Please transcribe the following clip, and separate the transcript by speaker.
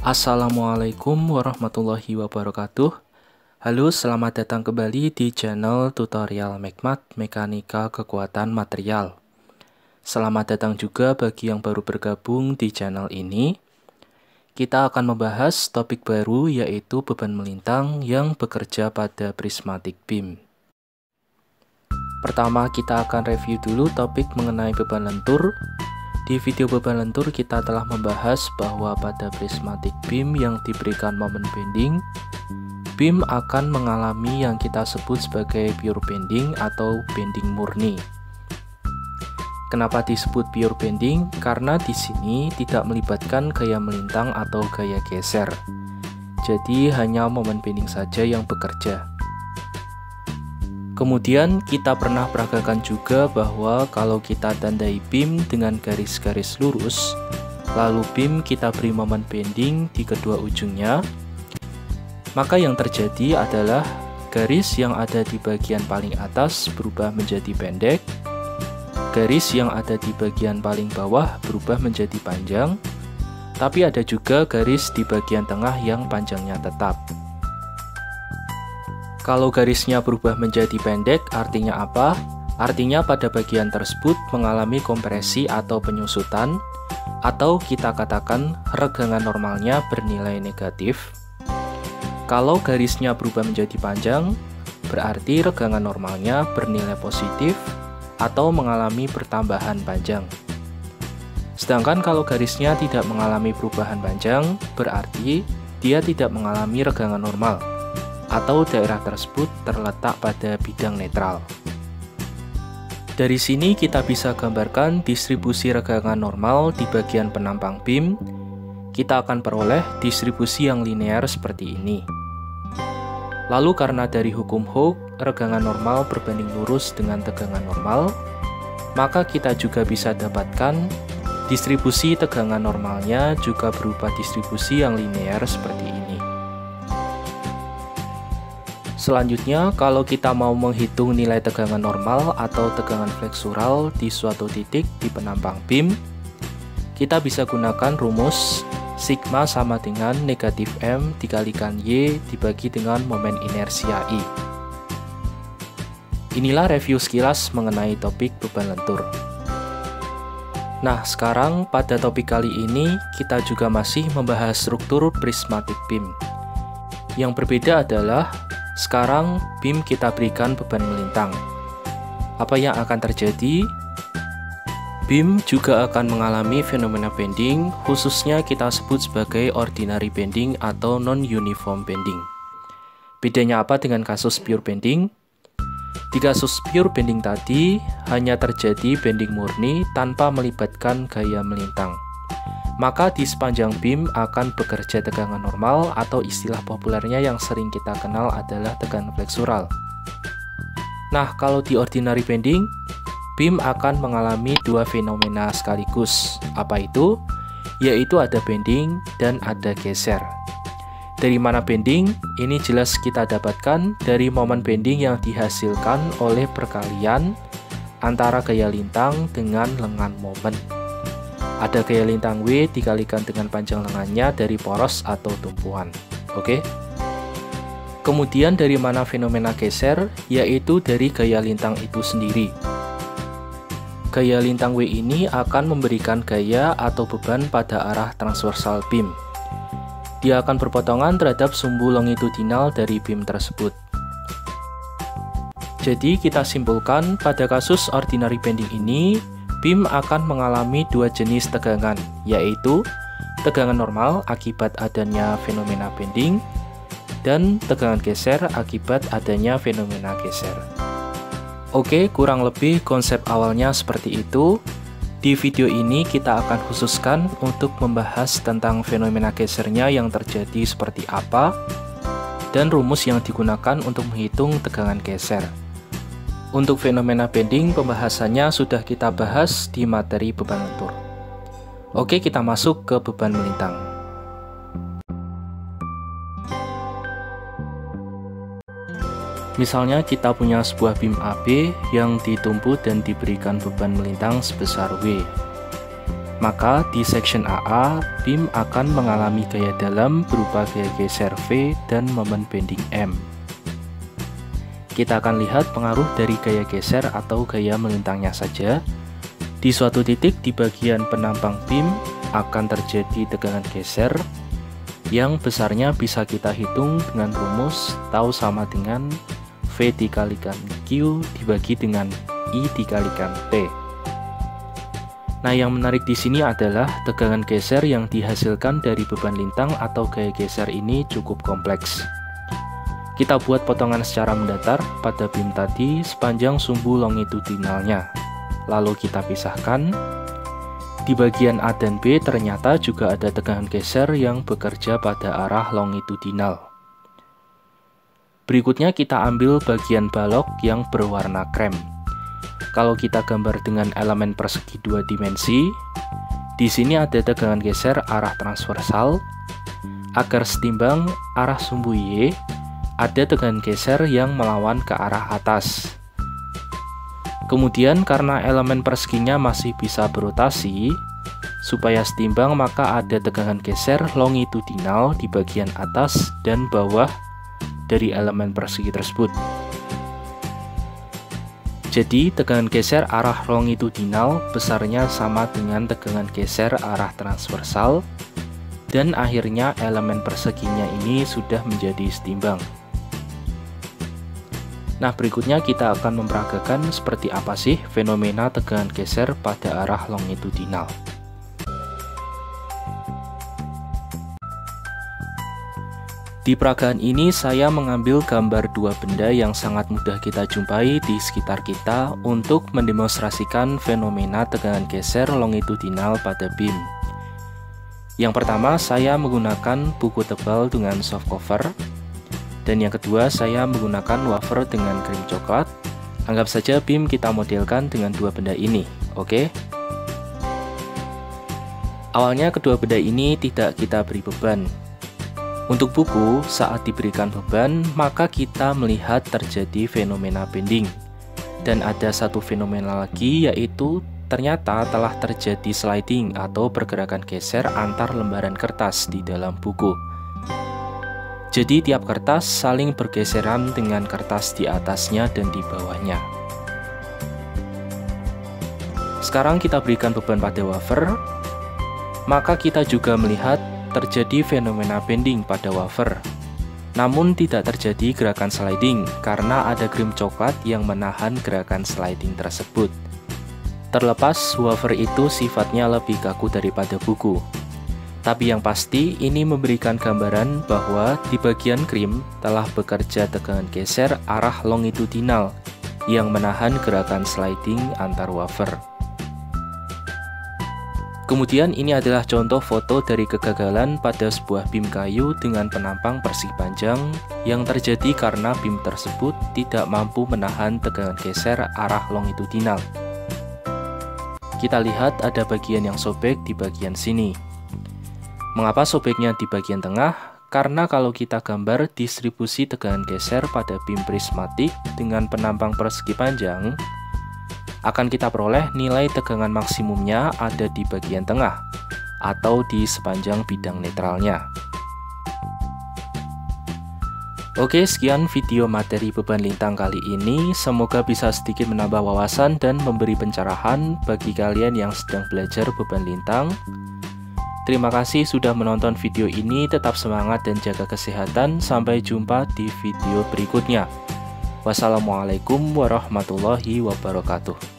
Speaker 1: Assalamualaikum warahmatullahi wabarakatuh. Halo, selamat datang kembali di channel tutorial Mekmat Mekanika Kekuatan Material. Selamat datang juga bagi yang baru bergabung di channel ini. Kita akan membahas topik baru, yaitu beban melintang yang bekerja pada prismatic beam. Pertama, kita akan review dulu topik mengenai beban lentur. Di video beban lentur kita telah membahas bahwa pada prismatic beam yang diberikan momen bending, beam akan mengalami yang kita sebut sebagai pure bending atau bending murni. Kenapa disebut pure bending? Karena di sini tidak melibatkan gaya melintang atau gaya geser. Jadi hanya momen bending saja yang bekerja. Kemudian kita pernah peragakan juga bahwa kalau kita tandai beam dengan garis-garis lurus, lalu beam kita beri momen bending di kedua ujungnya, maka yang terjadi adalah garis yang ada di bagian paling atas berubah menjadi pendek, garis yang ada di bagian paling bawah berubah menjadi panjang, tapi ada juga garis di bagian tengah yang panjangnya tetap. Kalau garisnya berubah menjadi pendek, artinya apa? Artinya pada bagian tersebut mengalami kompresi atau penyusutan, atau kita katakan regangan normalnya bernilai negatif. Kalau garisnya berubah menjadi panjang, berarti regangan normalnya bernilai positif, atau mengalami pertambahan panjang. Sedangkan kalau garisnya tidak mengalami perubahan panjang, berarti dia tidak mengalami regangan normal, atau daerah tersebut terletak pada bidang netral. Dari sini kita bisa gambarkan distribusi regangan normal di bagian penampang beam. Kita akan peroleh distribusi yang linear seperti ini. Lalu karena dari hukum Hooke, regangan normal berbanding lurus dengan tegangan normal, maka kita juga bisa dapatkan distribusi tegangan normalnya juga berupa distribusi yang linear seperti ini. Selanjutnya, kalau kita mau menghitung nilai tegangan normal atau tegangan fleksural di suatu titik di penampang beam, kita bisa gunakan rumus sigma sama dengan negatif M dikalikan Y dibagi dengan momen inersia I. Inilah review sekilas mengenai topik beban lentur. Nah, sekarang pada topik kali ini kita juga masih membahas struktur prismatic beam. Yang berbeda adalah sekarang beam kita berikan beban melintang. Apa yang akan terjadi? Beam juga akan mengalami fenomena bending, khususnya kita sebut sebagai ordinary bending atau non-uniform bending. Bedanya apa dengan kasus pure bending? Di kasus pure bending tadi, hanya terjadi bending murni tanpa melibatkan gaya melintang. Maka di sepanjang beam akan bekerja tegangan normal atau istilah populernya yang sering kita kenal adalah tegangan fleksural. Nah, kalau di ordinary bending, beam akan mengalami dua fenomena sekaligus. Apa itu? Yaitu ada bending dan ada geser. Dari mana bending? Ini jelas kita dapatkan dari momen bending yang dihasilkan oleh perkalian antara gaya lintang dengan lengan momen. Ada gaya lintang W dikalikan dengan panjang lengannya dari poros atau tumpuan. Oke. Kemudian dari mana fenomena geser? Yaitu dari gaya lintang itu sendiri. Gaya lintang W ini akan memberikan gaya atau beban pada arah transversal beam. Dia akan berpotongan terhadap sumbu longitudinal dari beam tersebut. Jadi kita simpulkan pada kasus ordinary bending ini, beam akan mengalami dua jenis tegangan, yaitu tegangan normal akibat adanya fenomena bending dan tegangan geser akibat adanya fenomena geser. Oke, kurang lebih konsep awalnya seperti itu. Di video ini kita akan khususkan untuk membahas tentang fenomena gesernya yang terjadi seperti apa dan rumus yang digunakan untuk menghitung tegangan geser. Untuk fenomena bending, pembahasannya sudah kita bahas di materi beban lentur. Oke, kita masuk ke beban melintang. Misalnya kita punya sebuah beam AB yang ditumpu dan diberikan beban melintang sebesar W. Maka di section AA, BIM akan mengalami gaya dalam berupa gaya geser V dan momen bending M. Kita akan lihat pengaruh dari gaya geser atau gaya melintangnya saja. Di suatu titik di bagian penampang BIM akan terjadi tegangan geser yang besarnya bisa kita hitung dengan rumus tau sama dengan V dikalikan Q dibagi dengan I dikalikan T. Nah, yang menarik di sini adalah tegangan geser yang dihasilkan dari beban lintang atau gaya geser ini cukup kompleks. Kita buat potongan secara mendatar pada BIM tadi sepanjang sumbu longitudinalnya. Lalu kita pisahkan. Di bagian A dan B ternyata juga ada tegangan geser yang bekerja pada arah longitudinal. Berikutnya kita ambil bagian balok yang berwarna krem. Kalau kita gambar dengan elemen persegi 2 dimensi, di sini ada tegangan geser arah transversal. Agar setimbang arah sumbu Y, ada tegangan geser yang melawan ke arah atas. Kemudian karena elemen perseginya masih bisa berotasi, supaya setimbang maka ada tegangan geser longitudinal di bagian atas dan bawah dari elemen persegi tersebut. Jadi tegangan geser arah longitudinal besarnya sama dengan tegangan geser arah transversal, dan akhirnya elemen perseginya ini sudah menjadi setimbang. Nah, berikutnya kita akan memperagakan seperti apa sih fenomena tegangan geser pada arah longitudinal. Di peragaan ini saya mengambil gambar dua benda yang sangat mudah kita jumpai di sekitar kita untuk mendemonstrasikan fenomena tegangan geser longitudinal pada BIM. Yang pertama, saya menggunakan buku tebal dengan soft cover. Dan yang kedua, saya menggunakan wafer dengan krim coklat. Anggap saja BIM kita modelkan dengan dua benda ini, oke? Awalnya kedua benda ini tidak kita beri beban. Untuk buku, saat diberikan beban, maka kita melihat terjadi fenomena bending. Dan ada satu fenomena lagi, yaitu ternyata telah terjadi sliding atau pergerakan geser antar lembaran kertas di dalam buku. Jadi tiap kertas saling bergeseran dengan kertas di atasnya dan di bawahnya. Sekarang kita berikan beban pada wafer, maka kita juga melihat terjadi fenomena bending pada wafer. Namun tidak terjadi gerakan sliding karena ada krim coklat yang menahan gerakan sliding tersebut. Terlepas wafer itu sifatnya lebih kaku daripada buku. Tapi yang pasti ini memberikan gambaran bahwa di bagian krim telah bekerja tegangan geser arah longitudinal yang menahan gerakan sliding antar wafer. Kemudian ini adalah contoh foto dari kegagalan pada sebuah BIM kayu dengan penampang persegi panjang yang terjadi karena BIM tersebut tidak mampu menahan tegangan geser arah longitudinal. Kita lihat ada bagian yang sobek di bagian sini. Mengapa sobeknya di bagian tengah? Karena kalau kita gambar distribusi tegangan geser pada BIM prismatik dengan penampang persegi panjang, akan kita peroleh nilai tegangan maksimumnya ada di bagian tengah atau di sepanjang bidang netralnya. Oke, sekian video materi beban lintang kali ini. Semoga bisa sedikit menambah wawasan dan memberi pencerahan bagi kalian yang sedang belajar beban lintang. Terima kasih sudah menonton video ini. Tetap semangat dan jaga kesehatan. Sampai jumpa di video berikutnya. Wassalamualaikum warahmatullahi wabarakatuh.